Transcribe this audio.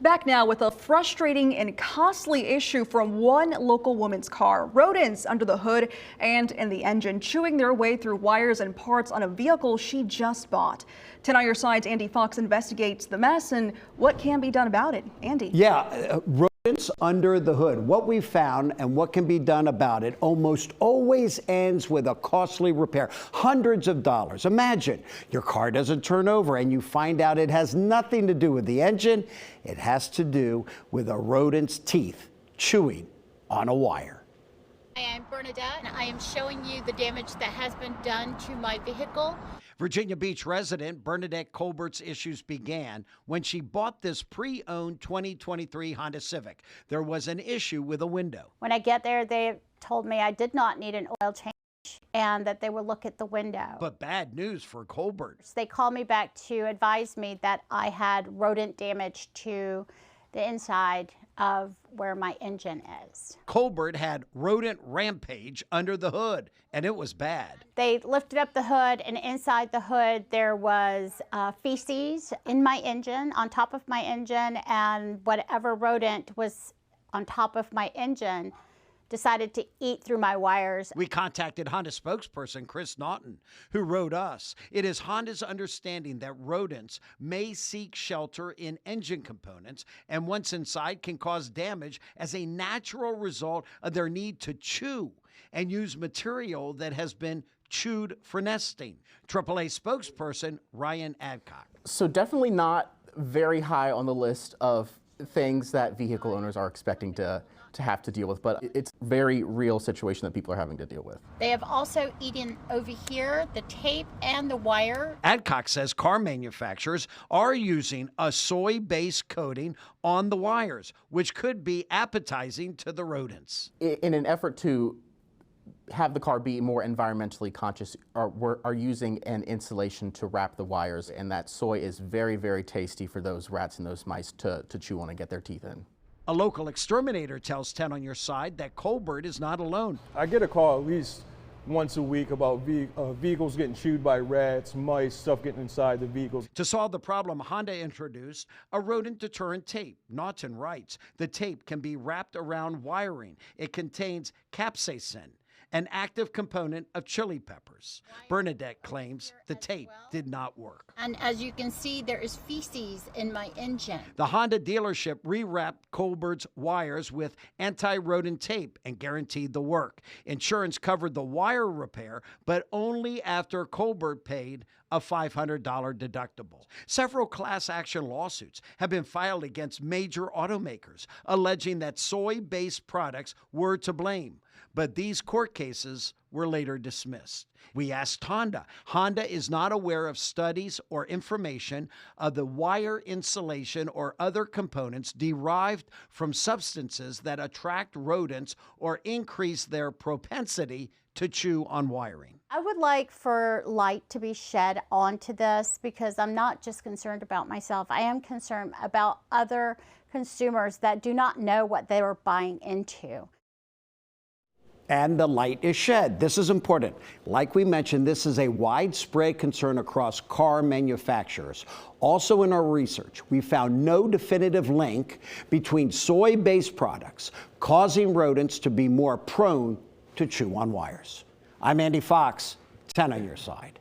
Back now with a frustrating and costly issue from one local woman's car. Rodents under the hood and in the engine, chewing their way through wires and parts on a vehicle she just bought. 10 on your side's Andy Fox investigates the mess and what can be done about it. Andy. Yeah, rodents under the hood. What we found and what can be done about it almost always ends with a costly repair, hundreds of dollars. Imagine your car doesn't turn over and you find out it has nothing to do with the engine. It has to do with a rodent's teeth chewing on a wire. I am Bernadette, and I am showing you the damage that has been done to my vehicle. Virginia Beach resident Bernadette Colbert's issues began when she bought this pre-owned 2023 Honda Civic. There was an issue with a window. When I get there, they told me I did not need an oil change and that they would look at the window. But bad news for Colbert. They called me back to advise me that I had rodent damage to the inside of where my engine is. Colbert had rodent rampage under the hood, and it was bad. They lifted up the hood, and inside the hood there was feces in my engine, on top of my engine, and whatever rodent was on top of my engine decided to eat through my wires. We contacted Honda spokesperson Chris Naughton, who wrote us, "It is Honda's understanding that rodents may seek shelter in engine components and once inside can cause damage as a natural result of their need to chew and use material that has been chewed for nesting." AAA spokesperson Ryan Adcock. So definitely not very high on the list of things that vehicle owners are expecting to have to deal with, but it's a very real situation that people are having to deal with. They have also eaten over here the tape and the wire. Adcock says car manufacturers are using a soy-based coating on the wires, which could be appetizing to the rodents. In an effort to have the car be more environmentally conscious, are using an insulation to wrap the wires, and that soy is very, very tasty for those rats and those mice to chew on and get their teeth in. A local exterminator tells 10 on your side that Colbert is not alone. I get a call at least once a week about vehicles getting chewed by rats, mice, stuff getting inside the vehicles. To solve the problem, Honda introduced a rodent deterrent tape. Naughton writes, the tape can be wrapped around wiring. It contains capsaicin, an active component of chili peppers. Bernadette claims the tape did not work. And as you can see, there is feces in my engine. The Honda dealership rewrapped Colbert's wires with anti-rodent tape and guaranteed the work. Insurance covered the wire repair, but only after Colbert paid a $500 deductible. Several class action lawsuits have been filed against major automakers, alleging that soy-based products were to blame. But these court cases were later dismissed. We asked Honda. Honda is not aware of studies or information of the wire insulation or other components derived from substances that attract rodents or increase their propensity to chew on wiring. I would like for light to be shed onto this because I'm not just concerned about myself. I am concerned about other consumers that do not know what they are buying into. And the light is shed. This is important. Like we mentioned, this is a widespread concern across car manufacturers. Also in our research, we found no definitive link between soy-based products causing rodents to be more prone to chew on wires. I'm Andy Fox, 10 on your side.